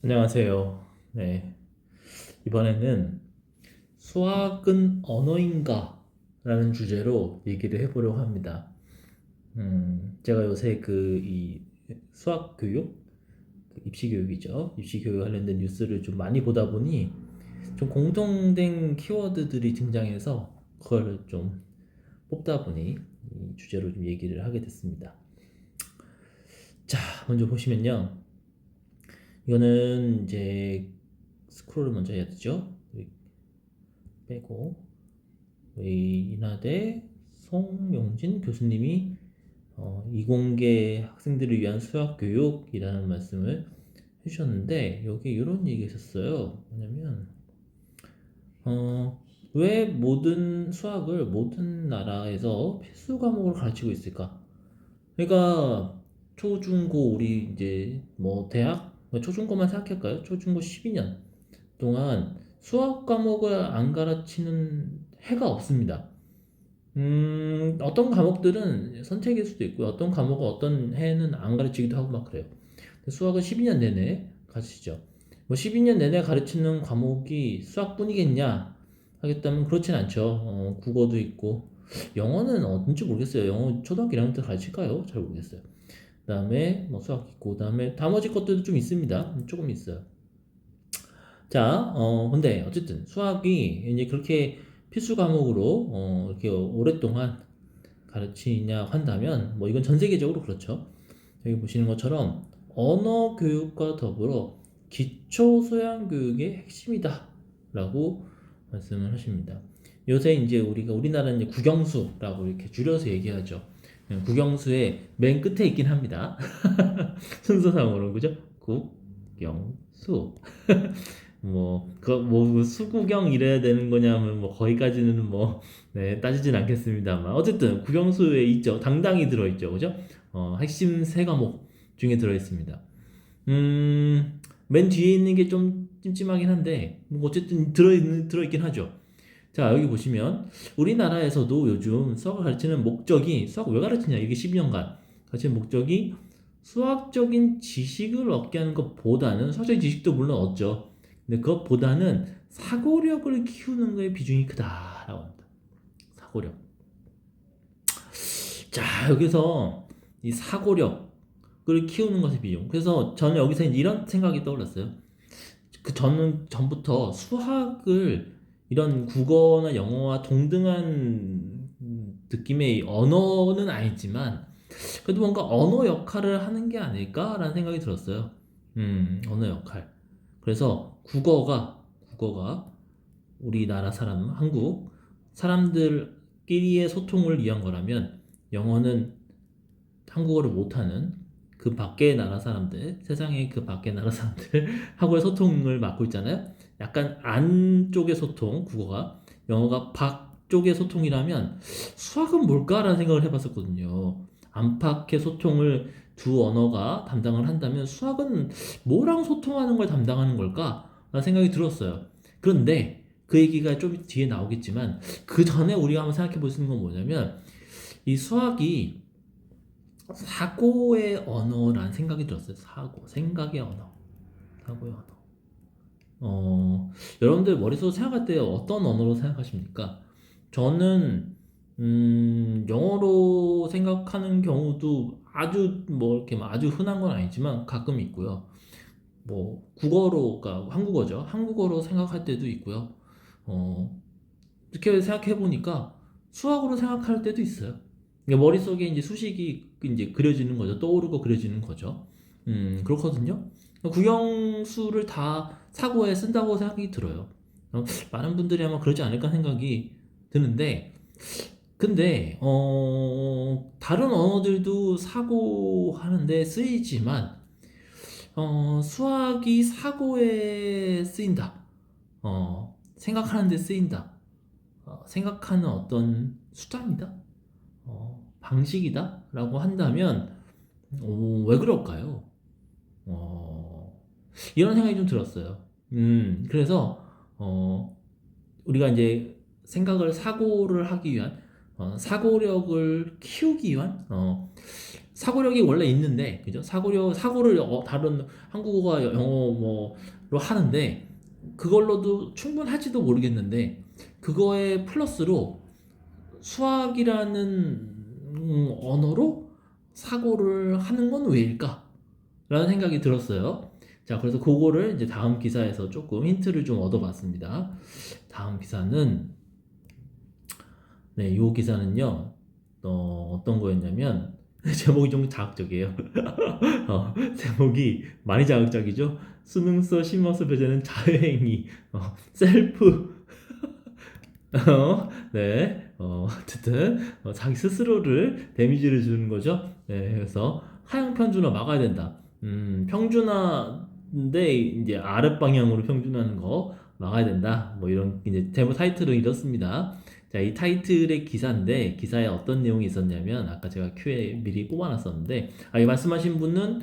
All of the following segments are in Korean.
안녕하세요. 네, 이번에는 수학은 언어인가? 라는 주제로 얘기를 해보려고 합니다. 제가 요새 이 수학 교육, 입시 교육이죠. 입시 교육 관련된 뉴스를 좀 많이 보다 보니 좀 공통된 키워드들이 등장해서 그걸 좀 뽑다 보니 이 주제로 좀 얘기를 하게 됐습니다. 자, 먼저 보시면요. 이거는 이제 스크롤을 먼저 해야 되죠. 빼고 인하대 송명진 교수님이 이공계 학생들을 위한 수학 교육이라는 말씀을 해주셨는데 여기 이런 얘기 있었어요. 뭐냐면 왜 모든 수학을 모든 나라에서 필수 과목으로 가르치고 있을까? 그러니까 초중고 우리 이제 뭐 대학 초중고만 생각할까요? 초중고 12년 동안 수학 과목을 안 가르치는 해가 없습니다. 어떤 과목들은 선택일 수도 있고요. 어떤 과목은 어떤 해는 안 가르치기도 하고 막 그래요. 수학은 12년 내내 가르치죠. 뭐 12년 내내 가르치는 과목이 수학뿐이겠냐 하겠다면 그렇진 않죠. 국어도 있고 영어는 어딘지 모르겠어요. 영어 초등학교 1학년 때 가르칠까요? 잘 모르겠어요. 그다음에 뭐 수학 있고 그다음에 나머지 것들도 좀 있습니다. 조금 있어요. 자, 근데 어쨌든 수학이 이제 그렇게 필수 과목으로 이렇게 오랫동안 가르치냐 한다면 뭐 이건 전 세계적으로 그렇죠. 여기 보시는 것처럼 언어 교육과 더불어 기초 소양 교육의 핵심이다라고 말씀을 하십니다. 요새 이제 우리나라는 이제 국영수라고 이렇게 줄여서 얘기하죠. 국영수의 맨 끝에 있긴 합니다. 순서상으로 그죠? 국영수. 뭐 수구경 이래야 되는 거냐면 뭐 거기까지는 뭐 네, 따지진 않겠습니다만 어쨌든 국영수에 있죠. 당당히 들어있죠. 그죠? 핵심 세 과목 중에 들어있습니다. 맨 뒤에 있는 게 좀 찜찜하긴 한데 뭐 어쨌든 들어있긴 하죠. 자, 여기 보시면 우리나라에서도 요즘 수학을 가르치는 목적이 수학을 왜 가르치냐? 이게 12년간 가르치는 목적이 수학적인 지식을 얻게 하는 것보다는 수학적인 지식도 물론 얻죠. 근데 그것보다는 사고력을 키우는 거에 비중이 크다라고 합니다. 사고력. 자, 여기서 이 사고력을 키우는 것의 비중. 그래서 저는 여기서 이런 생각이 떠올랐어요. 저는 전부터 수학을 이런 국어나 영어와 동등한 느낌의 언어는 아니지만 그래도 뭔가 언어 역할을 하는 게 아닐까라는 생각이 들었어요. 언어 역할. 그래서 국어가 우리나라 사람, 한국 사람들끼리의 소통을 위한 거라면 영어는 한국어를 못하는 그 밖의 나라 사람들, 세상의 그 밖의 나라 사람들 하고의 소통을 맡고 있잖아요. 약간 안쪽의 소통, 국어가 영어가 밖쪽의 소통이라면 수학은 뭘까라는 생각을 해봤었거든요. 안팎의 소통을 두 언어가 담당을 한다면 수학은 뭐랑 소통하는 걸 담당하는 걸까? 라는 생각이 들었어요. 그런데 그 얘기가 좀 뒤에 나오겠지만 그 전에 우리가 한번 생각해 볼 수 있는 건 뭐냐면 이 수학이 사고의 언어라는 생각이 들었어요. 생각의 언어, 사고의 언어. 여러분들 머릿속으로 생각할 때 어떤 언어로 생각하십니까? 저는 영어로 생각하는 경우도 아주 뭐 이렇게 아주 흔한 건 아니지만 가끔 있고요. 뭐 국어로, 그러니까 한국어죠. 한국어로 생각할 때도 있고요. 어, 이렇게 생각해 보니까 수학으로 생각할 때도 있어요. 그러니까 머릿속에 이제 수식이 이제 그려지는 거죠. 떠오르고 그려지는 거죠. 그렇거든요. 국영수를 다 사고에 쓴다고 생각이 들어요. 많은 분들이 아마 그러지 않을까 생각이 드는데, 근데, 다른 언어들도 사고하는데 쓰이지만, 수학이 사고에 쓰인다. 생각하는데 쓰인다. 생각하는 어떤 수단이다, 방식이다 라고 한다면 왜 그럴까요? 이런 생각이 좀 들었어요. 그래서 우리가 이제 사고를 하기 위한 사고력을 키우기 위한 사고력이 원래 있는데 그죠? 사고를 다른 한국어가 영어 뭐로 하는데 그걸로도 충분할지도 모르겠는데 그거에 플러스로 수학이라는 언어로 사고를 하는 건 왜일까? 라는 생각이 들었어요. 자, 그래서 그거를 이제 다음 기사에서 조금 힌트를 좀 얻어봤습니다. 다음 기사는, 네, 요 기사는요, 어떤 거였냐면, 제목이 좀 자극적이에요. 제목이 많이 자극적이죠? 수능서, 심화서 배제는 자유행위, 셀프, 네, 어쨌든, 자기 스스로를 데미지를 주는 거죠. 네, 그래서 하향 편준화 막아야 된다. 평준화인데, 이제 아랫 방향으로 평준화하는 거 막아야 된다. 뭐 이런, 이제 제목 타이틀은 이렇습니다. 자, 이 타이틀의 기사인데, 기사에 어떤 내용이 있었냐면, 아까 제가 큐에 미리 뽑아놨었는데, 이 말씀하신 분은,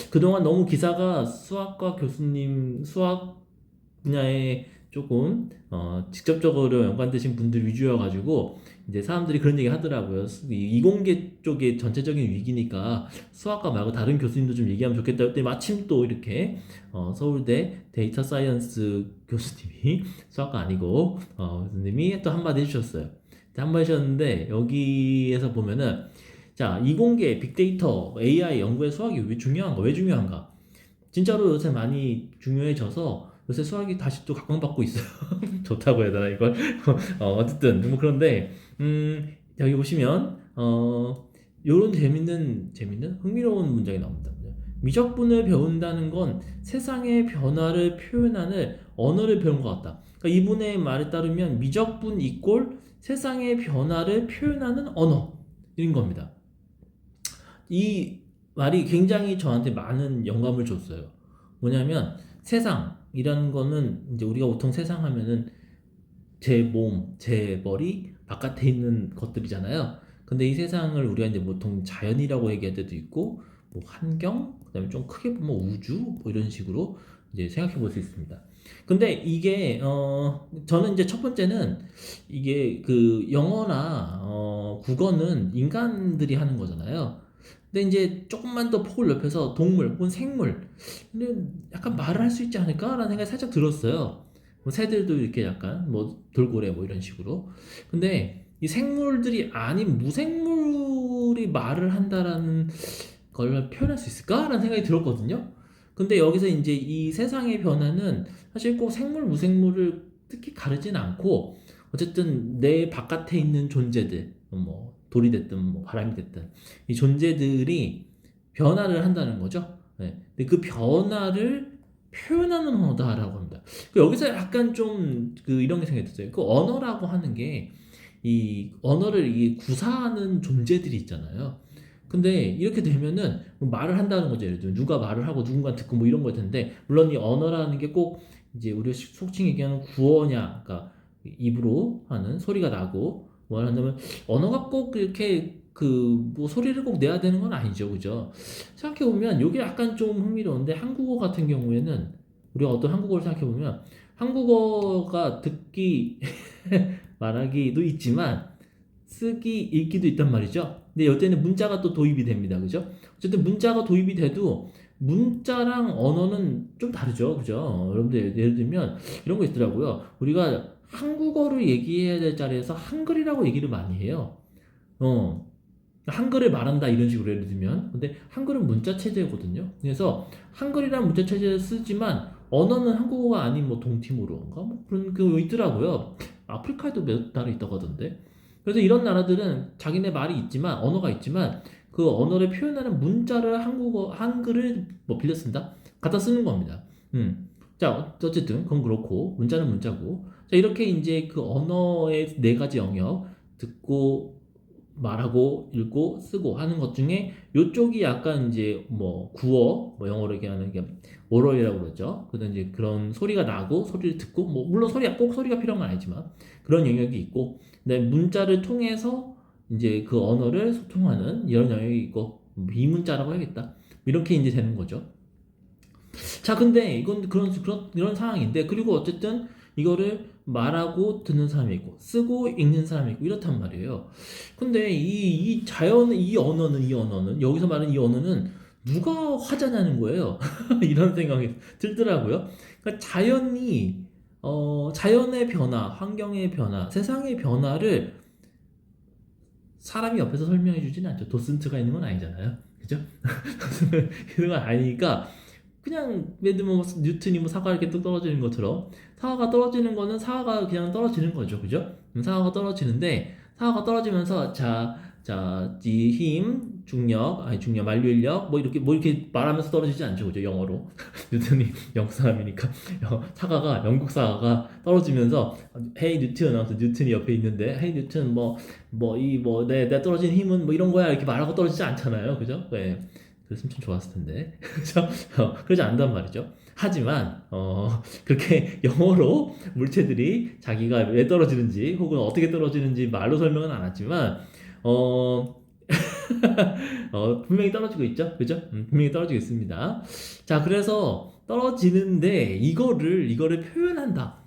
그동안 너무 기사가 수학과 교수님, 수학 분야에 조금 직접적으로 연관되신 분들 위주여가지고 이제 사람들이 그런 얘기 하더라고요. 이공계 쪽에 전체적인 위기니까 수학과 말고 다른 교수님도 좀 얘기하면 좋겠다 했더니 마침 또 이렇게 서울대 데이터 사이언스 교수님이 수학과 아니고 교수님이 또 한마디 해주셨어요. 한마디 하셨는데 여기에서 보면은 자, 이공계 빅데이터 AI 연구에 수학이 왜 중요한가? 왜 중요한가? 진짜로 요새 많이 중요해져서 요새 수학이 다시 또 각광받고 있어요. 좋다고 해야 되나 이걸? 어쨌든 뭐 그런데 여기 보시면 요런 재밌는 흥미로운 문장이 나옵니다. 미적분을 배운다는 건 세상의 변화를 표현하는 언어를 배운 것 같다. 그러니까 이분의 말에 따르면 미적분 이꼴 세상의 변화를 표현하는 언어인 겁니다. 이 말이 굉장히 저한테 많은 영감을 줬어요. 뭐냐면 세상이라는 거는 이제 우리가 보통 세상 하면은 제 몸, 제 머리 바깥에 있는 것들이잖아요. 근데 이 세상을 우리가 이제 보통 자연이라고 얘기할 때도 있고 뭐 환경, 그다음에 좀 크게 보면 우주 뭐 이런 식으로 이제 생각해 볼 수 있습니다. 근데 이게 저는 이제 첫 번째는 이게 그 영어나 국어는 인간들이 하는 거잖아요. 근데 이제 조금만 더 폭을 넓혀서 동물 혹은 생물 근데 약간 말을 할 수 있지 않을까라는 생각이 살짝 들었어요. 뭐 새들도 이렇게 약간 뭐 돌고래 뭐 이런 식으로. 근데 이 생물들이 아닌 무생물이 말을 한다라는 걸 표현할 수 있을까라는 생각이 들었거든요. 근데 여기서 이제 이 세상의 변화는 사실 꼭 생물 무생물을 특히 가르진 않고 어쨌든 내 바깥에 있는 존재들 뭐 돌이 됐든 뭐 바람이 됐든 이 존재들이 변화를 한다는 거죠. 네. 근데 그 변화를 표현하는 언어다라고 합니다. 여기서 약간 좀 그 이런 게 생겼어요. 그 언어라고 하는 게 이 언어를 이 구사하는 존재들이 있잖아요. 근데 이렇게 되면은 뭐 말을 한다는 거죠. 예를 들면 누가 말을 하고 누군가 듣고 뭐 이런 걸 텐데 물론 이 언어라는 게 꼭 이제 우리가 속칭 얘기하는 구어냐, 그러니까 입으로 하는 소리가 나고 뭐 한다면 언어가 꼭 이렇게 그 뭐 소리를 꼭 내야 되는 건 아니죠, 그죠? 생각해 보면 이게 약간 좀 흥미로운데 한국어 같은 경우에는 우리가 어떤 한국어를 생각해 보면 한국어가 듣기 말하기도 있지만 쓰기 읽기도 있단 말이죠. 근데 이때는 문자가 또 도입이 됩니다, 그죠? 어쨌든 문자가 도입이 돼도 문자랑 언어는 좀 다르죠, 그죠? 여러분들 예를 들면 이런 거 있더라고요. 우리가 한국어를 얘기해야 될 자리에서 한글이라고 얘기를 많이 해요. 어, 한글을 말한다 이런 식으로 예를 들면 근데 한글은 문자 체제거든요. 그래서 한글이란 문자 체제를 쓰지만 언어는 한국어가 아닌 뭐 동티모르인가 뭐 그런 거 있더라고요. 아프리카에도 몇 나라 있다고 하던데. 그래서 이런 나라들은 자기네 말이 있지만 언어가 있지만 그 언어를 표현하는 문자를 한국어 한글을 뭐 빌려 쓴다 갖다 쓰는 겁니다. 자 어쨌든 그건 그렇고 문자는 문자고 자 이렇게 이제 그 언어의 네 가지 영역 듣고 말하고 읽고 쓰고 하는 것 중에 요쪽이 약간 이제 뭐 구어 뭐 영어로 얘기하는 게 오럴이라고 그러죠. 그다음 이제 그런 소리가 나고 소리를 듣고 뭐 물론 소리가 꼭 소리가 필요한 건 아니지만 그런 영역이 있고 그다음에 문자를 통해서 이제 그 언어를 소통하는 이런 영역이 있고 비문자라고 해야겠다. 이렇게 이제 되는 거죠. 자, 근데 이건 그런 상황인데 그리고 어쨌든 이거를 말하고 듣는 사람이 있고 쓰고 읽는 사람이 있고 이렇단 말이에요. 근데 이 자연 이 언어는 여기서 말하는 이 언어는 누가 화자냐는 거예요. 이런 생각이 들더라고요. 그러니까 자연의 변화, 환경의 변화, 세상의 변화를 사람이 옆에서 설명해 주지는 않죠. 도슨트가 있는 건 아니잖아요. 그죠? 있는 건 아니니까 그냥 예를 들면 뭐 뉴턴이 뭐 사과 이렇게 뚝 떨어지는 것처럼 사과가 떨어지는 거는 사과가 그냥 떨어지는 거죠. 그죠? 사과가 떨어지는데 사과가 떨어지면서 이 힘, 중력, 아니 중력, 만류인력 뭐 이렇게 말하면서 떨어지지 않죠. 그죠? 영어로. 뉴턴이 영국 사람이니까 사과가 영국 사과가 떨어지면서 헤이 뉴턴 하면서 뉴턴이 옆에 있는데 헤이 뉴턴 내가 떨어진 힘은 뭐 이런 거야 이렇게 말하고 떨어지지 않잖아요. 그죠? 네. 그랬으면 참 좋았을 텐데. 그죠? 그러지 않는단 말이죠. 하지만 그렇게 영어로 물체들이 자기가 왜 떨어지는지 혹은 어떻게 떨어지는지 말로 설명은 안 하지만 어, 분명히 떨어지고 있죠. 그죠? 분명히 떨어지고 있습니다. 자, 그래서 떨어지는데 이거를 표현한다.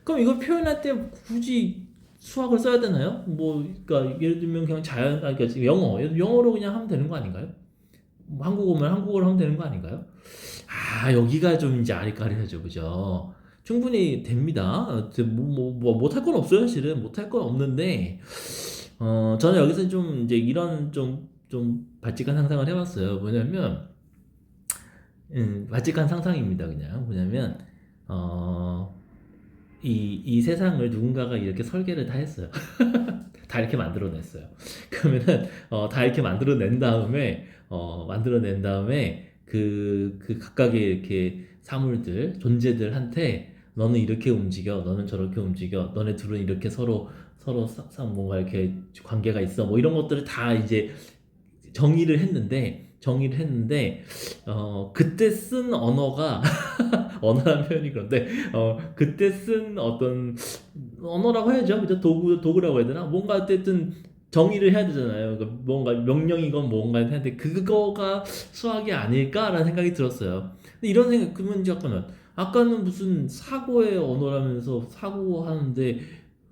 그럼 이걸 표현할 때 굳이 수학을 써야 되나요? 뭐, 그러니까 예를 들면 그냥 그러니까 영어로 그냥 하면 되는 거 아닌가요? 뭐 한국어면 한국어로 하면 되는 거 아닌가요? 아, 여기가 좀 이제 아리까리하죠, 그죠? 충분히 됩니다. 못할 건 없어요, 사실은. 못할 건 없는데, 저는 여기서 좀 이제 이런 좀 바칙한 상상을 해봤어요. 뭐냐면, 바칙한 상상입니다, 그냥. 뭐냐면, 어, 이 세상을 누군가가 이렇게 설계를 다 했어요. 다 이렇게 만들어냈어요. 그러면은 다 이렇게 만들어낸 다음에 그 각각의 이렇게 사물들, 존재들한테 너는 이렇게 움직여, 너는 저렇게 움직여, 너네 둘은 이렇게 서로 뭔가 이렇게 관계가 있어, 뭐 이런 것들을 다 이제 정의를 했는데 그때 쓴 언어가 언어라는 표현이 그런데 그때 쓴 어떤 언어라고 해야죠. 그죠? 도구라고 해야 되나? 뭔가 어쨌든 정의를 해야 되잖아요. 그러니까 뭔가 명령이건 뭔가 해야 돼. 그거가 수학이 아닐까라는 생각이 들었어요. 근데 이런 생각 그러면 이제 아까는 무슨 사고의 언어라면서 사고하는데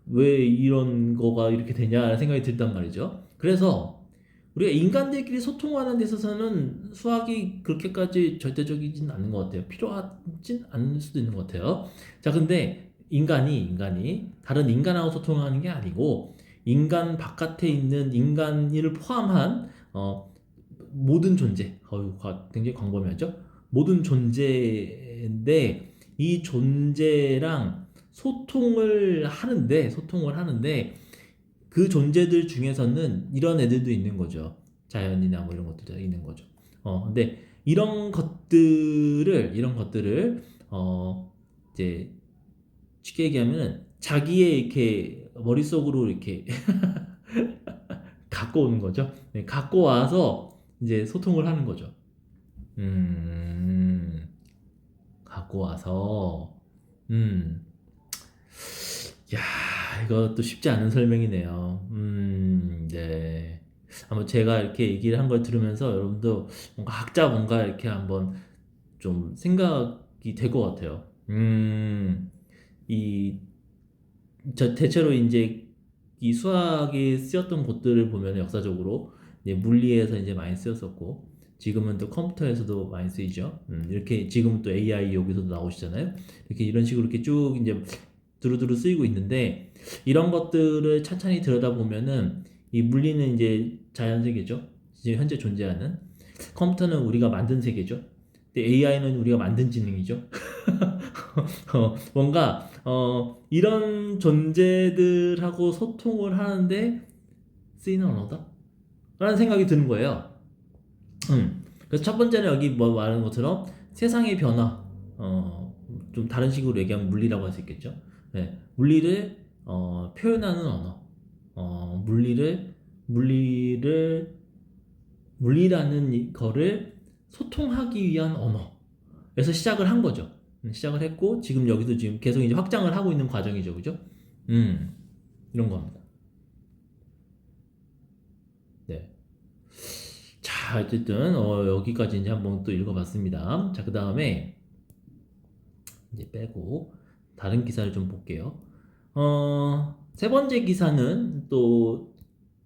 왜 이런 거가 이렇게 되냐라는 생각이 들단 말이죠. 그래서 우리가 인간들끼리 소통하는 데 있어서는 수학이 그렇게까지 절대적이진 않은 것 같아요. 필요하진 않을 수도 있는 것 같아요. 자, 근데 인간이 다른 인간하고 소통하는 게 아니고 인간 바깥에 있는 인간을 포함한 모든 존재, 굉장히 광범위하죠. 모든 존재인데 이 존재랑 소통을 하는데 그 존재들 중에서는 이런 애들도 있는 거죠. 자연이나 뭐 이런 것들도 있는 거죠. 근데 이런 것들을 이제 쉽게 얘기하면은 자기의 이렇게 머릿속으로 이렇게 갖고 오는 거죠. 네, 갖고 와서 이제 소통을 하는 거죠. 음, 갖고 와서, 음, 야, 이것도 쉽지 않은 설명이네요. 네. 아마 제가 이렇게 얘기를 한 걸 들으면서 여러분도 뭔가 이렇게 한번 좀 생각이 될 것 같아요. 이, 대체로 이제 이 수학이 쓰였던 곳들을 보면 역사적으로 이제 물리에서 이제 많이 쓰였었고, 지금은 또 컴퓨터에서도 많이 쓰이죠. 이렇게 지금은 또 AI 여기서도 나오시잖아요. 이렇게 이런 식으로 이렇게 쭉 이제 두루두루 쓰이고 있는데 이런 것들을 찬찬히 들여다보면은 이 물리는 이제 자연 세계죠. 지금 현재 존재하는 컴퓨터는 우리가 만든 세계죠. 근데 AI는 우리가 만든 지능이죠. 뭔가 이런 존재들하고 소통을 하는데 쓰이는 언어다? 라는 생각이 드는 거예요. 그래서 첫 번째는 여기 뭐 말하는 것처럼 세상의 변화, 좀 다른 식으로 얘기하면 물리라고 할 수 있겠죠. 네, 물리를 표현하는 언어, 물리를 물리라는 거를 소통하기 위한 언어에서 시작을 한 거죠. 시작을 했고 지금 여기도 지금 계속 이제 확장을 하고 있는 과정이죠, 그죠? 음, 이런 겁니다. 네. 자, 어쨌든 여기까지 이제 한번 또 읽어봤습니다. 자, 그 다음에 이제 빼고 다른 기사를 좀 볼게요. 세 번째 기사는 또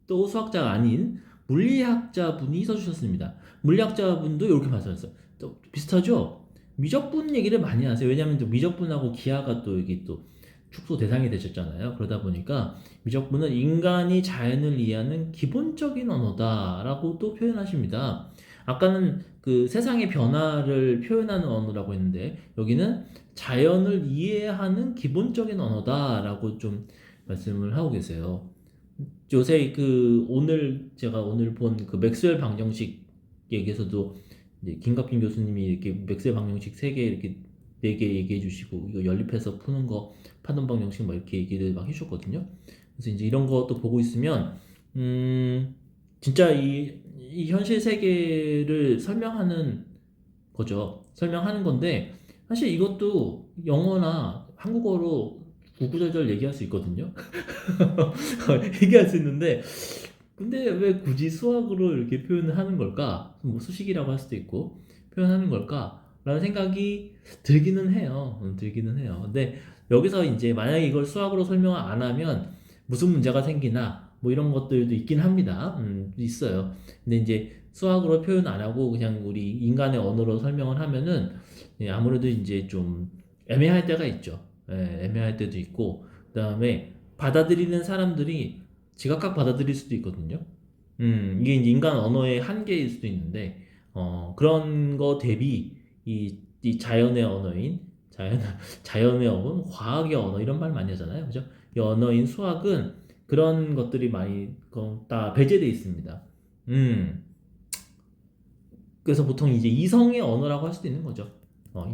수학자가 아닌 물리학자분이 써주셨습니다. 물리학자분도 이렇게 말씀하셨어요. 또 비슷하죠? 미적분 얘기를 많이 하세요. 왜냐하면 또 미적분하고 기하가 또 여기 또 축소 대상이 되셨잖아요. 그러다 보니까 미적분은 인간이 자연을 이해하는 기본적인 언어다라고 또 표현하십니다. 아까는 그 세상의 변화를 표현하는 언어라고 했는데 여기는 자연을 이해하는 기본적인 언어다라고 좀 말씀을 하고 계세요. 요새 제가 오늘 본 그 맥스웰 방정식 얘기에서도 이제 김갑진 교수님이 이렇게 맥스웰 방정식 3개 이렇게 4개 얘기해 주시고 이거 연립해서 푸는 거 파동 방정식 막 이렇게 얘기를 막 해주셨거든요. 그래서 이제 이런 것도 보고 있으면 진짜 이 현실 세계를 설명하는 거죠. 설명하는 건데 사실 이것도 영어나 한국어로 구구절절 얘기할 수 있거든요. 얘기할 수 있는데 근데 왜 굳이 수학으로 이렇게 표현을 하는 걸까? 뭐 수식이라고 할 수도 있고 표현하는 걸까? 라는 생각이 들기는 해요. 들기는 해요. 근데 여기서 이제 만약에 이걸 수학으로 설명을 안 하면 무슨 문제가 생기나 뭐 이런 것들도 있긴 합니다. 있어요. 근데 이제 수학으로 표현 안 하고 그냥 우리 인간의 언어로 설명을 하면은 아무래도 이제 좀 애매할 때가 있죠. 애매할 때도 있고 그다음에 받아들이는 사람들이 지각각 받아들일 수도 있거든요. 이게 이제 인간 언어의 한계일 수도 있는데, 그런 거 대비 이 자연의 언어인, 자연의 언어, 과학의 언어 이런 말 많이 하잖아요. 그죠? 이 언어인 수학은 그런 것들이 많이 다 배제돼 있습니다. 음, 그래서 보통 이제 이성의 언어라고 할 수도 있는 거죠.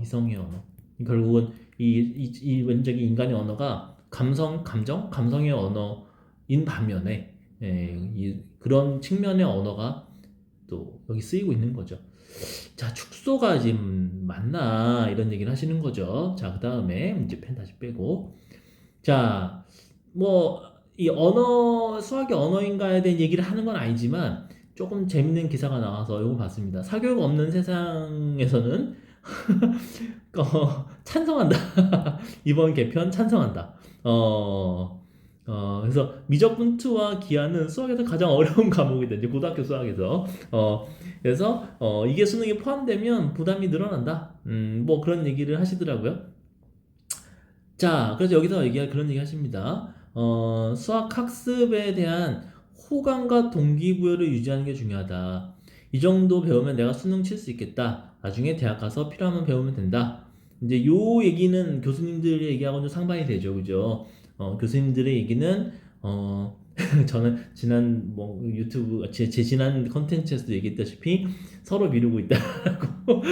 이성의 언어. 결국은 이 원적인 인간의 언어가 감성의 언어인 반면에 그런 측면의 언어가 또 여기 쓰이고 있는 거죠. 자, 축소가 지금 맞나 이런 얘기를 하시는 거죠. 자, 그 다음에 이제 펜 다시 빼고 자, 뭐 이 수학의 언어인가에 대한 얘기를 하는 건 아니지만 조금 재밌는 기사가 나와서 이거 봤습니다. 사교육 없는 세상에서는 찬성한다. 이번 개편 찬성한다. 그래서 미적분투와 기하는 수학에서 가장 어려운 과목이다. 이제 고등학교 수학에서. 그래서 이게 수능에 포함되면 부담이 늘어난다. 뭐 그런 얘기를 하시더라고요. 자, 그래서 여기서 그런 얘기 하십니다. 수학 학습에 대한 호감과 동기부여를 유지하는 게 중요하다. 이 정도 배우면 내가 수능 칠 수 있겠다. 나중에 대학 가서 필요하면 배우면 된다. 이제 요 얘기는 교수님들의 얘기하고는 상반이 되죠. 그죠? 교수님들의 얘기는, 저는 지난 뭐 유튜브, 제 지난 컨텐츠에서도 얘기했다시피 서로 미루고 있다라고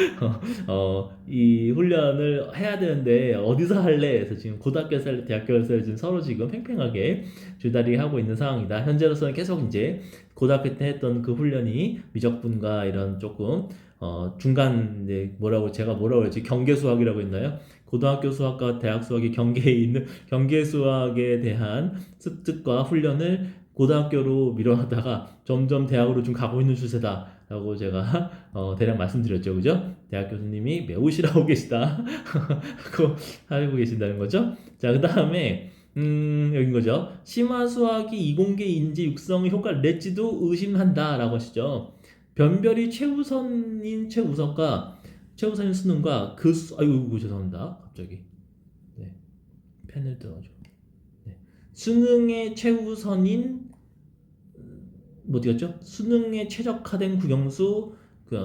이 훈련을 해야 되는데 어디서 할래? 해서 지금 고등학교에서 할래, 대학교에서 할래 지금 서로 지금 팽팽하게 줄다리기 하고 있는 상황이다. 현재로서는 계속 이제 고등학교 때 했던 그 훈련이 미적분과 이런 조금 중간 이제 제가 뭐라고 그랬지? 경계 수학이라고 했나요? 고등학교 수학과 대학 수학의 경계에 있는 경계 수학에 대한 습득과 훈련을 고등학교로 밀어놨다가 점점 대학으로 좀 가고 있는 추세다라고 제가 대략 말씀드렸죠, 그죠? 대학 교수님이 매우 싫어하고 계시다 하고 하고 계신다는 거죠. 자, 그 다음에 여긴 거죠. 심화 수학이 이공계 인재 육성 효과를 낼지도 의심한다라고 하시죠. 변별이 최우선인 수능과 아이고 죄송합니다. 갑자기 펜을 뜯어줘. 수능의 최우선인 어디였죠? 수능에 최적화된 국영수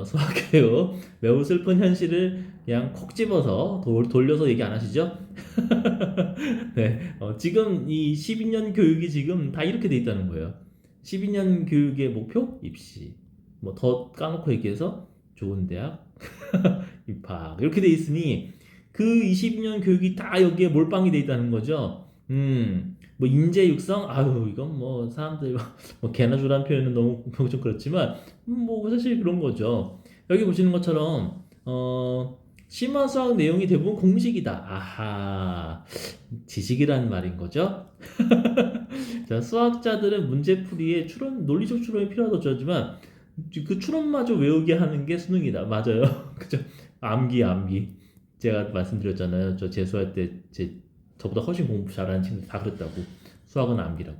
수학이에요. 매우 슬픈 현실을 그냥 콕 집어서 돌려서 얘기 안 하시죠? 네, 지금 이 12년 교육이 지금 다 이렇게 돼 있다는 거예요. 12년 교육의 목표? 입시. 뭐 더 까놓고 얘기해서 좋은 대학 입학 이렇게 돼 있으니 그 22년 교육이 다 여기에 몰빵이 돼 있다는 거죠. 뭐 인재 육성 아유 이건 뭐 사람들 뭐 개나 주란 표현은 너무 좀 그렇지만 뭐 사실 그런 거죠. 여기 보시는 것처럼 심화 수학 내용이 대부분 공식이다. 아하 지식이라는 말인 거죠. 자, 수학자들은 문제풀이에 논리적 추론이 필요하다고 하지만 그 추론마저 외우게 하는 게 수능이다. 맞아요. 그죠? 암기. 제가 말씀드렸잖아요. 저 재수할 때 저보다 훨씬 공부 잘하는 친구들 다 그랬다고. 수학은 암기라고.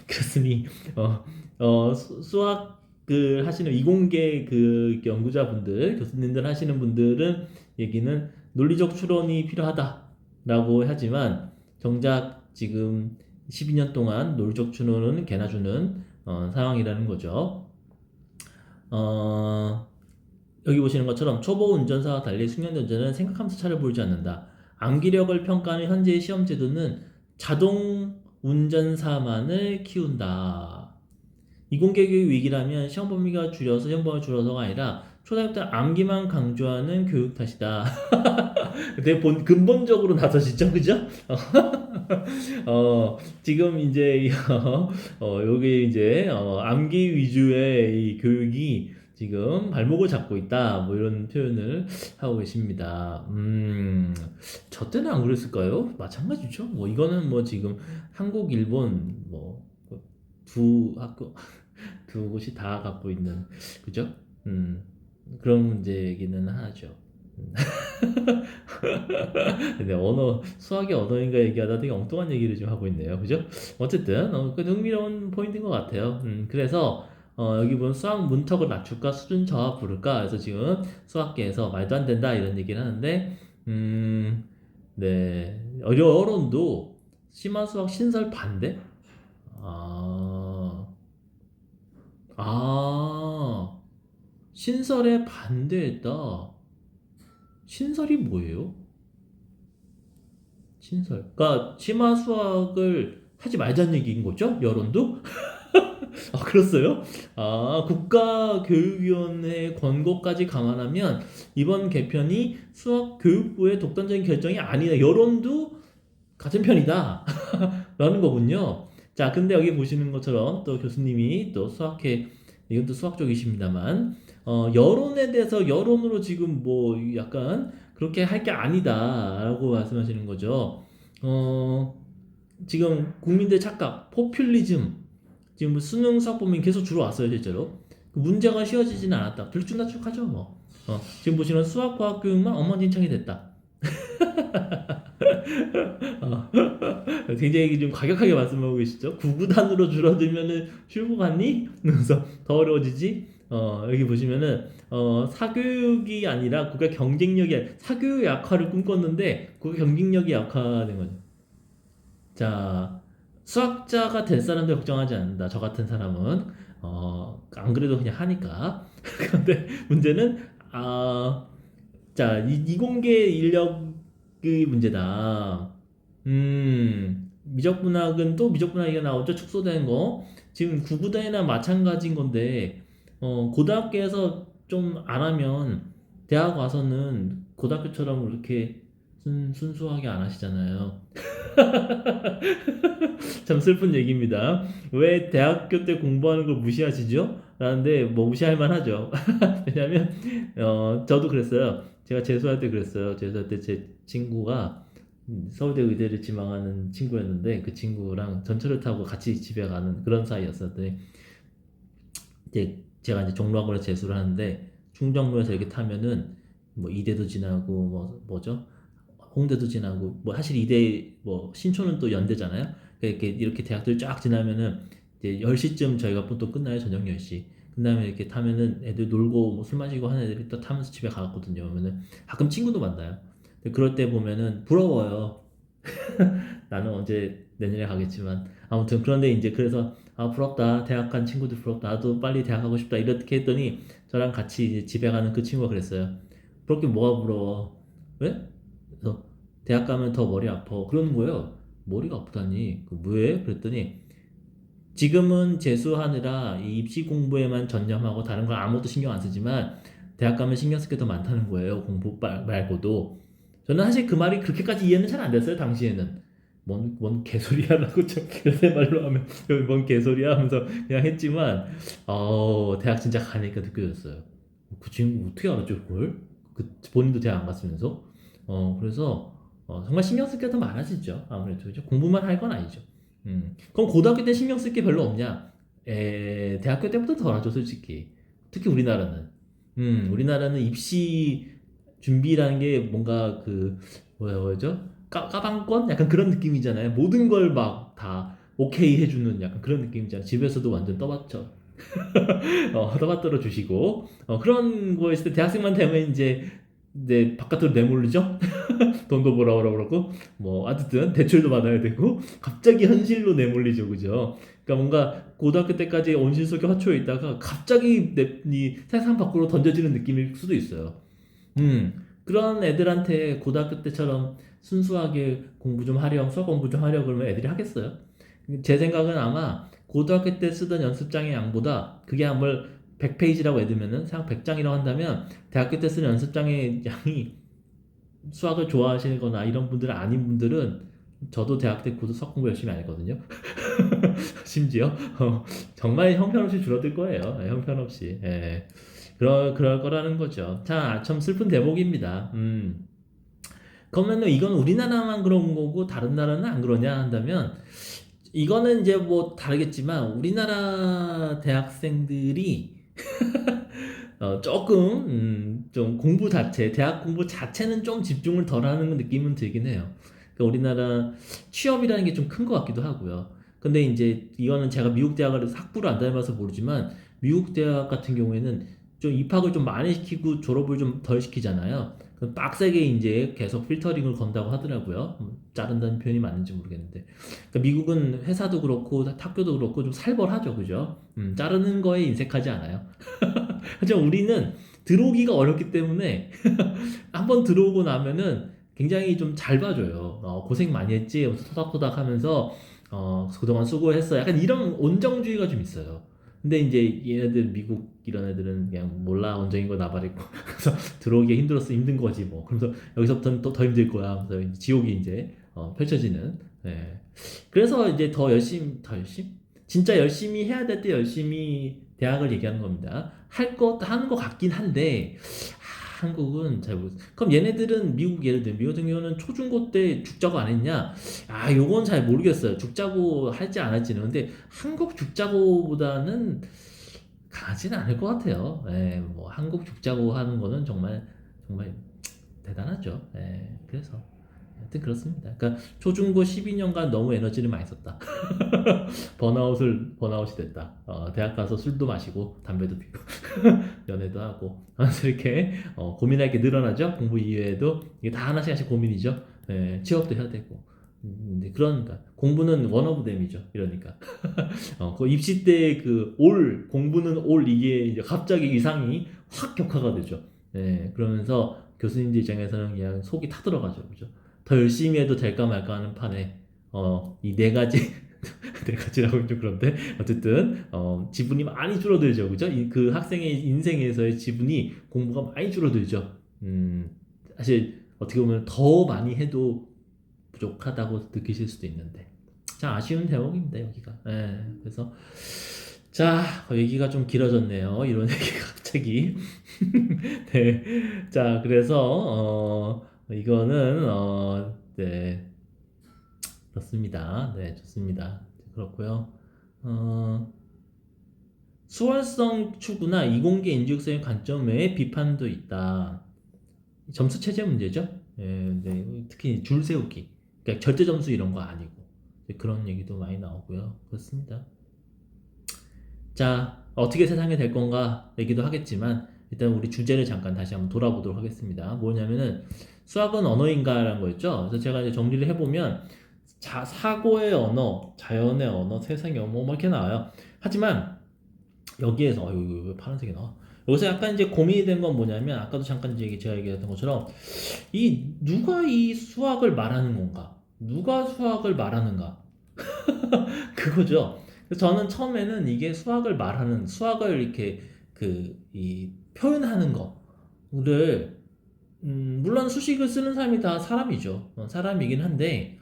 그랬으니 수학을 하시는 이공계 그 연구자분들, 교수님들 하시는 분들은 얘기는 논리적 추론이 필요하다라고 하지만 정작 지금 12년 동안 논리적 추론은 개나 주는 상황이라는 거죠. 여기 보시는 것처럼 초보 운전사와 달리 숙련 운전은 생각하면서 차를 몰지 않는다. 암기력을 평가하는 현재의 시험 제도는 자동 운전사만을 키운다. 이공계 교육 위기라면 시험 범위가 줄여서 시험 범위가 줄어서가 아니라 초등학교 때 암기만 강조하는 교육 탓이다. 근데 근본적으로 나서시죠, 그죠? 지금 이제 요게 이제 암기 위주의 이 교육이 지금 발목을 잡고 있다. 뭐 이런 표현을 하고 계십니다. 저 때는 안 그랬을까요? 마찬가지죠. 뭐 이거는 뭐 지금 한국, 일본 뭐 두 학교 두 곳이 다 갖고 있는 그죠? 그런 문제이기는 하죠. 근데 수학의 언어인가 얘기하다 되게 엉뚱한 얘기를 좀 하고 있네요. 그죠? 어쨌든, 그 흥미로운 포인트인 것 같아요. 그래서, 여기 보면 수학 문턱을 낮출까, 수준 저하 부를까? 그래서 지금 수학계에서 말도 안 된다, 이런 얘기를 하는데, 네. 여론도 심화 수학 신설 반대? 아, 아, 신설에 반대했다. 신설이 뭐예요? 신설. 그러니까 심화 수학을 하지 말자는 얘기인 거죠? 여론도? 아, 그렇어요? 아, 국가교육위원회 권고까지 감안하면 이번 개편이 수학교육부의 독단적인 결정이 아니다. 여론도 같은 편이다. 라는 거군요. 자, 근데 여기 보시는 것처럼 또 교수님이 또 수학회, 이건 또 수학 쪽이십니다만, 여론에 대해서 여론으로 지금 뭐 약간 그렇게 할 게 아니다라고 말씀하시는 거죠. 어, 지금 국민들 착각, 포퓰리즘, 지금 수능 수학 보면 계속 주로 왔어요, 실제로. 그 문제가 쉬워지지는 않았다. 들쭉날쭉하죠, 뭐. 지금 보시면 수학, 과학 교육만 엉망진창이 됐다. 어, 굉장히 좀 과격하게 말씀하고 계시죠. 구구단으로 줄어들면은 출구 갔니? 그래서 더 어려워지지. 여기 보시면은 사교육이 아니라 국가 경쟁력이 사교육 약화를 꿈꿨는데 국가 경쟁력이 약화된 거죠. 자, 수학자가 될 사람들 걱정하지 않는다. 저 같은 사람은 안 그래도 그냥 하니까. 그런데 문제는 자, 이공계 인력의 문제다. 미적분학은 또 미적분학이 나오죠. 축소된 거. 지금 구구단이나 마찬가지인 건데, 고등학교에서 좀 안 하면 대학 와서는 고등학교처럼 그렇게 순수하게 안 하시잖아요. 참 슬픈 얘기입니다. 왜 대학교 때 공부하는 걸 무시하시죠? 라는데 뭐 무시할 만하죠. 왜냐면 저도 그랬어요. 제가 재수할 때 그랬어요. 재수할 때 제 친구가 서울대 의대를 지망하는 친구였는데 그 친구랑 전철을 타고 같이 집에 가는 그런 사이였었더니 이제 제가 이제 종로학원에 재수를 하는데 충정로에서 이렇게 타면은 뭐 이대도 지나고 뭐 뭐죠? 홍대도 지나고 뭐 사실 이대 뭐 신촌은 또 연대잖아요. 이렇게 대학들 쫙 지나면은 이제 10시쯤 저희가 또 끝나요. 저녁 10시. 끝나면 이렇게 타면은 애들 놀고 뭐술 마시고 하는 애들이 또 타면서 집에 가거든요. 그러면은 가끔 친구도 만나요. 근데 그럴 때 보면은 부러워요. 나는 언제 내년에 가겠지만 아무튼 그런데 이제 그래서 부럽다 대학 간 친구들 부럽다 나도 빨리 대학 가고 싶다 이렇게 했더니 저랑 같이 이제 집에 가는 그 친구가 그랬어요. 부럽게 뭐가 부러워? 왜? 그래서 대학 가면 더 머리 아파 그러는 거예요. 머리가 아프다니 왜? 그랬더니 지금은 재수하느라 이 입시 공부에만 전념하고 다른 걸 아무것도 신경 안 쓰지만 대학 가면 신경 쓸 게 더 많다는 거예요. 공부 말고도. 저는 사실 그 말이 그렇게까지 이해는 잘 안 됐어요. 당시에는. 뭔 개소리야라고 좀 요새 말로 하면 뭔 개소리야 하면서 그냥 했지만 대학 진짜 가니까 느껴졌어요. 그 친구 어떻게 알았죠 그걸? 그 본인도 대학 안 갔으면서 그래서 정말 신경 쓸 게 더 많아지죠. 아무래도 그죠? 공부만 할 건 아니죠. 그럼 고등학교 때 신경 쓸 게 별로 없냐? 대학교 때부터 덜하죠, 솔직히. 특히 우리나라는. 우리나라는 입시 준비라는 게 뭔가 그 뭐죠? 까방권? 약간 그런 느낌이잖아요. 모든 걸 막 다 오케이 해주는 약간 그런 느낌이잖아요. 집에서도 완전 떠받쳐 떠받들어 주시고 그런 거 있을 때 대학생만 되면 이제 바깥으로 내몰리죠. 돈도 벌어오라 그러고 뭐 어쨌든 대출도 받아야 되고 갑자기 현실로 내몰리죠, 그죠? 그러니까 뭔가 고등학교 때까지 온실 속의 화초에 있다가 갑자기 이 세상 밖으로 던져지는 느낌일 수도 있어요. 그런 애들한테 고등학교 때처럼 순수하게 공부 좀 하렴, 수학 공부 좀 하렴 그러면 애들이 하겠어요? 제 생각은 아마 고등학교 때 쓰던 연습장의 양보다 그게 한번 100페이지라고 해두면은 상 100장이라고 한다면 대학교 때 쓰는 연습장의 양이 수학을 좋아하시거나 이런 분들 아닌 분들은 저도 대학 때 고도 수학 공부 열심히 안 했거든요. 심지어 정말 형편없이 줄어들 거예요. 형편없이. 예. 그럴 거라는 거죠. 자, 참 슬픈 대목입니다. 그러면 이건 우리나라만 그런 거고 다른 나라는 안 그러냐 한다면 이거는 이제 뭐 다르겠지만 우리나라 대학생들이 조금 좀 공부 자체, 대학 공부 자체는 좀 집중을 덜하는 느낌은 들긴 해요. 그러니까 우리나라 취업이라는 게 좀 큰 것 같기도 하고요. 근데 이제 이거는 제가 미국 대학을 학부를 안 다녀봐서 모르지만 미국 대학 같은 경우에는 좀 입학을 좀 많이 시키고 졸업을 좀 덜 시키잖아요. 그럼 빡세게 이제 계속 필터링을 건다고 하더라고요. 자른다는 표현이 맞는지 모르겠는데. 그러니까 미국은 회사도 그렇고 학교도 그렇고 좀 살벌하죠, 그죠? 자르는 거에 인색하지 않아요. 하지만 우리는 들어오기가 어렵기 때문에 한번 들어오고 나면은 굉장히 좀 잘 봐줘요. 고생 많이 했지? 하면서 토닥토닥 하면서 그동안 수고했어. 약간 이런 온정주의가 좀 있어요. 근데 이제 얘네들 미국 이런 애들은 그냥 몰라 온정인 거 나발이고 그래서 들어오기 힘들었어 힘든 거지 뭐 그러면서 여기서부터는 또 더 힘들 거야 그래서 이제 지옥이 이제 펼쳐지는 예. 그래서 이제 더 열심 진짜 열심히 해야 될 때 열심히 대학을 얘기하는 겁니다. 하는 거 같긴 한데 한국은 잘 모르겠어요. 그럼 얘네들은 미국 예를 들면 미국 같은 경우는 초중고 때 죽자고 안 했냐? 요건 잘 모르겠어요. 죽자고 할지 안 할지는. 근데 한국 죽자고보다는 강하지는 않을 것 같아요. 예, 뭐 한국 죽자고 하는 거는 정말 정말 대단하죠. 예, 그래서 하여튼 그렇습니다. 그러니까 초중고 12년간 너무 에너지를 많이 썼다. 번아웃이 됐다. 대학 가서 술도 마시고 담배도 피고 연애도 하고 하면서 이렇게 고민할 게 늘어나죠. 공부 이외에도 이게 다 하나씩 하나씩 고민이죠. 예, 취업도 해야 되고. 근데 그러니까 공부는 원 오브 댐이죠. 이러니까 그 입시 때 그 올 공부는 올 이게 이제 갑자기 이상이 확 격화가 되죠. 예, 그러면서 교수님들 입장에서는 그냥 속이 타들어가죠. 그죠? 더 열심히 해도 될까 말까 하는 판에 이 네 가지 네 가지라고 좀 그런데 어쨌든 지분이 많이 줄어들죠, 그죠? 그 학생의 인생에서의 지분이 공부가 많이 줄어들죠. 사실 어떻게 보면 더 많이 해도 부족하다고 느끼실 수도 있는데, 자 아쉬운 대목입니다 여기가. 예, 그래서 자 얘기가 좀 길어졌네요. 이런 얘기가 갑자기. 네, 자 그래서 이거는 네. 그렇습니다. 네, 좋습니다. 그렇고요. 어, 수월성 추구나 이공계 인지역성의 관점에 비판도 있다. 점수 체제 문제죠. 예, 네, 특히 줄 세우기. 그러니까 절대 점수 이런 거 아니고 그런 얘기도 많이 나오고요. 그렇습니다. 자, 어떻게 세상이 될 건가 얘기도 하겠지만 일단 우리 주제를 잠깐 다시 한번 돌아보도록 하겠습니다. 뭐냐면은 수학은 언어인가라는 거였죠. 그래서 제가 이제 정리를 해보면 사고의 언어, 자연의 언어, 세상의 언어 뭐 이렇게 나와요. 하지만 여기에서 이거 왜 파란색이 나와? 여기서 약간 이제 고민이 된 건 뭐냐면 아까도 잠깐 이제 제가 얘기했던 것처럼 이 누가 이 수학을 말하는 건가? 누가 수학을 말하는가? 그거죠. 그래서 저는 처음에는 이게 수학을 이렇게 이 표현하는 거를 물론 수식을 쓰는 사람이 다 사람이죠. 사람이긴 한데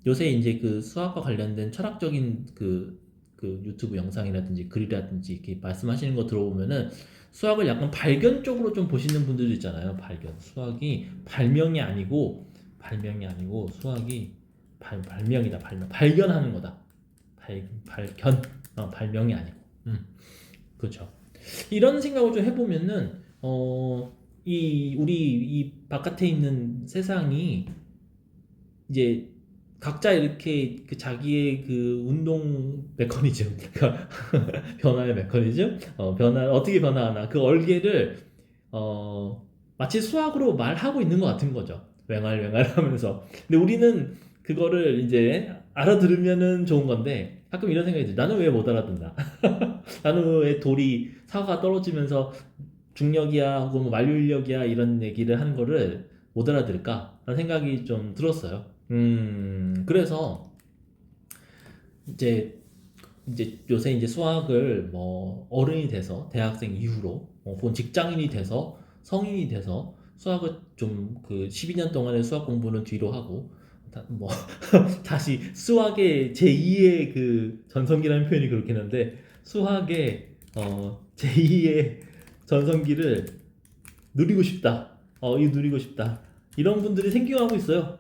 요새 이제 그 수학과 관련된 철학적인 그 유튜브 영상이라든지 글이라든지 이렇게 말씀하시는 거 들어보면은 수학을 약간 발견 쪽으로 좀 보시는 분들도 있잖아요. 발견. 수학이 발명이 아니고 수학이 발명이다. 발견하는 거다. 발견. 발명이 아니고. 그렇죠. 이런 생각을 좀 해보면은 우리 이 바깥에 있는 세상이 이제 각자 이렇게 그 자기의 그 운동 메커니즘, 그러니까 변화의 메커니즘, 변화 어떻게 변화하나 그 얼개를 마치 수학으로 말하고 있는 것 같은 거죠. 맹활맹활 하면서. 근데 우리는 그거를 이제 알아들으면은 좋은 건데 가끔 이런 생각이 들어요. 나는 왜 못 알아듣나? 나는 왜 돌이 사과가 떨어지면서 중력이야 혹은 뭐 만류인력이야 이런 얘기를 하는 거를 못 알아들을까? 라는 생각이 좀 들었어요. 그래서 이제 요새 이제 수학을 뭐 어른이 돼서 대학생 이후로 혹은 직장인이 돼서 성인이 돼서 수학을 좀 그 12년 동안의 수학 공부는 뒤로 하고 뭐 다시 수학의 제2의 그 전성기라는 표현이 그렇긴 한데 수학의 제2의 전성기를 누리고 싶다. 이거 누리고 싶다. 이런 분들이 생겨나고 있어요.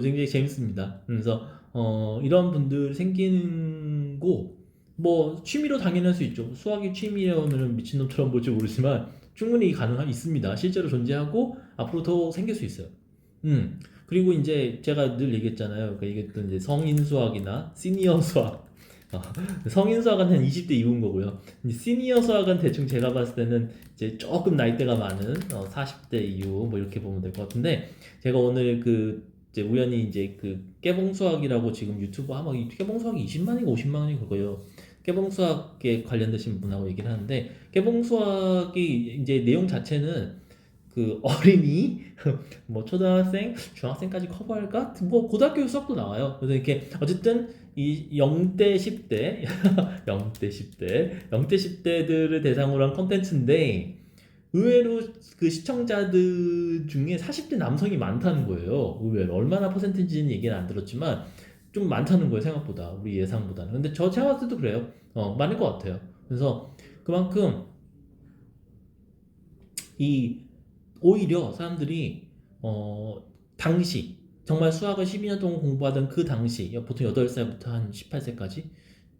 굉장히 재밌습니다. 그래서 이런 분들 생기는 거 뭐 취미로 당연히 할 수 있죠. 수학이 취미라면 미친놈처럼 볼지 모르지만 충분히 가능한 있습니다. 실제로 존재하고 앞으로 더 생길 수 있어요. 그리고 이제 제가 늘 얘기했잖아요. 그러니까 이게 또 이제 성인 수학이나 시니어 수학. 어, 성인 수학은 한 20대 이후인 거고요. 이제 시니어 수학은 대충 제가 봤을 때는 이제 조금 나이대가 많은 40대 이후 뭐 이렇게 보면 될 것 같은데 제가 오늘 그 이제 우연히 이제 그 깨봉 수학이라고 지금 유튜브 아마 이 깨봉 수학이 20만인가 50만이 그거예요. 깨봉 수학에 관련되신 분하고 얘기를 하는데 깨봉 수학이 이제 내용 자체는 그 어린이 뭐 초등학생, 중학생까지 커버할까? 뭐 고등학교 수업도 나와요. 그래서 이렇게 어쨌든 이 0대 10대, 0대 10대, 0대 10대들을 대상으로 한 컨텐츠인데 의외로 그 시청자들 중에 40대 남성이 많다는 거예요. 의외로 얼마나 퍼센티지는 얘기는 안 들었지만 좀 많다는 거예요 생각보다 우리 예상보다는. 근데 저 제가 봤을 때도 그래요. 많을 것 같아요. 그래서 그만큼 이 오히려 사람들이 당시 정말 수학을 12년 동안 공부하던 그 당시 보통 8살부터 한 18세까지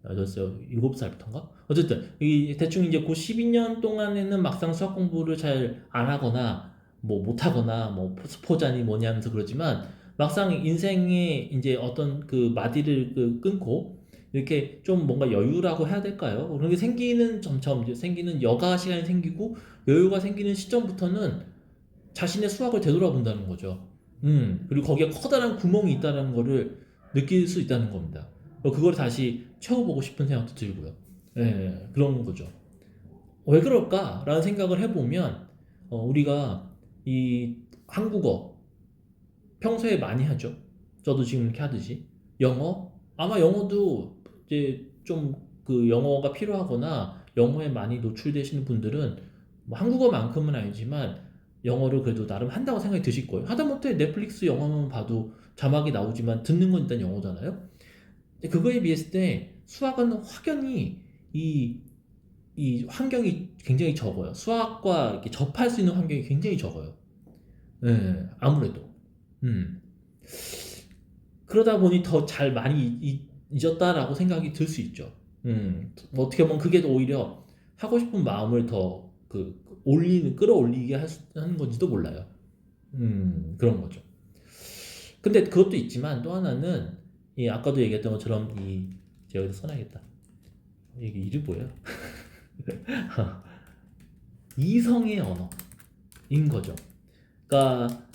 8살, 7살부터인가? 어쨌든 이 대충 이제 그 12년 동안에는 막상 수학 공부를 잘 안 하거나 뭐 못하거나 뭐 스포자니 뭐냐 하면서 그러지만 막상 인생의 이제 어떤 그 마디를 끊고 이렇게 좀 뭔가 여유라고 해야 될까요? 그런 게 생기는 점점 이제 생기는 여가 시간이 생기고 여유가 생기는 시점부터는 자신의 수학을 되돌아본다는 거죠. 그리고 거기에 커다란 구멍이 있다는 거를 느낄 수 있다는 겁니다. 그걸 다시 채워보고 싶은 생각도 들고요. 예, 그런 거죠. 왜 그럴까라는 생각을 해보면 우리가 이 한국어 평소에 많이 하죠. 저도 지금 이렇게 하듯이 영어 아마 영어도 이제 좀 그 영어가 필요하거나 영어에 많이 노출되시는 분들은 뭐 한국어만큼은 아니지만 영어를 그래도 나름 한다고 생각이 드실 거예요. 하다못해 넷플릭스 영화만 봐도 자막이 나오지만 듣는 건 일단 영어잖아요. 그거에 비했을 때 수학은 확연히 이, 이 환경이 굉장히 적어요. 수학과 이렇게 접할 수 있는 환경이 굉장히 적어요. 예, 아무래도. 음. 그러다 보니 더 잘 많이 잊었다라고 생각이 들 수 있죠. 뭐 어떻게 보면 그게 더 오히려 하고 싶은 마음을 더 끌어올리게 하는 건지도 몰라요. 그런 거죠. 근데 그것도 있지만 또 하나는 이 아까도 얘기했던 것처럼 제가 여기다 써놔야겠다. 이게 이름 뭐예요? 이성의 언어인 거죠. 그러니까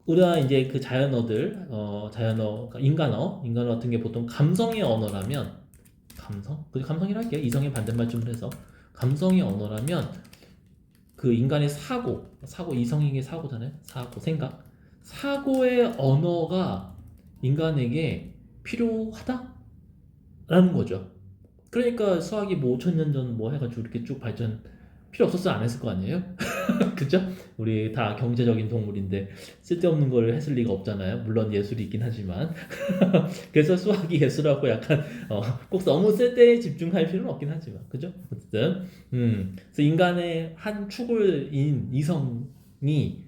우리가 이제 그 자연어들, 그러니까 인간어 같은 게 보통 감성의 언어라면, 그 감성이라 할게요. 이성의 반대말쯤을 해서 감성의 언어라면 그 인간의 이성의 사고잖아요. 생각. 사고의 언어가 인간에게 필요하다라는 거죠. 그러니까 수학이 뭐 5천 년 전 뭐 해가지고 이렇게 쭉 발전 필요 없었어 안 했을 거 아니에요? 그죠? 우리 다 경제적인 동물인데 쓸데없는 걸 했을 리가 없잖아요. 물론 예술이 있긴 하지만 그래서 수학이 예술하고 약간 꼭 너무 쓸데에 집중할 필요는 없긴 하지만 그죠? 어쨌든 그래서 인간의 한 축을인 이성이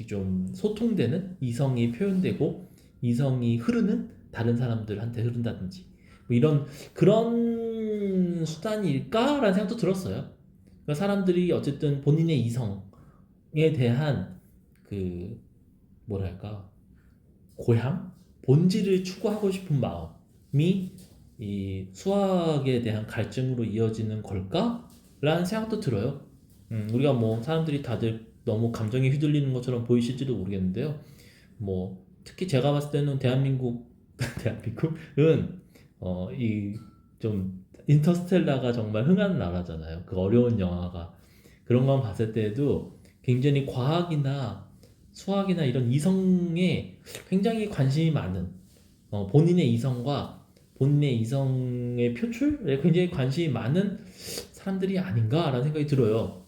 좀 소통되는 이성이 표현되고 이성이 흐르는 다른 사람들한테 흐른다든지 뭐 이런 그런 수단일까라는 생각도 들었어요. 그러니까 사람들이 어쨌든 본인의 이성에 대한 그 뭐랄까 고향 본질을 추구하고 싶은 마음이 이 수학에 대한 갈증으로 이어지는 걸까라는 생각도 들어요. 우리가 뭐 사람들이 다들 너무 감정에 휘둘리는 것처럼 보이실지도 모르겠는데요. 뭐 특히 제가 봤을 때는 대한민국 대한민국은 이 좀 인터스텔라가 정말 흥하는 나라잖아요. 그 어려운 영화가 그런 건 봤을 때에도 굉장히 과학이나 수학이나 이런 이성에 굉장히 관심이 많은 본인의 이성과 본인의 이성의 표출에 굉장히 관심이 많은 사람들이 아닌가라는 생각이 들어요.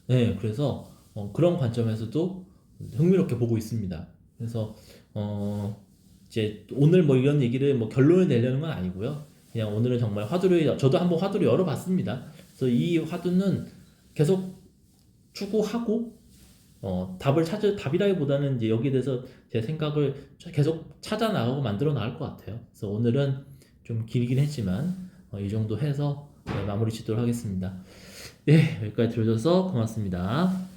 네, 그래서 그런 관점에서도 흥미롭게 보고 있습니다. 그래서 이제 오늘 뭐 이런 얘기를 뭐 결론을 내려는 건 아니고요. 그냥 오늘은 정말 화두를 저도 한번 화두를 열어봤습니다. 그래서 이 화두는 계속 추구하고 답이라기보다는 이제 여기에 대해서 제 생각을 계속 찾아 나가고 만들어 나갈 것 같아요. 그래서 오늘은 좀 길긴 했지만 이 정도 해서 마무리 짓도록 하겠습니다. 네, 여기까지 들어줘서 고맙습니다.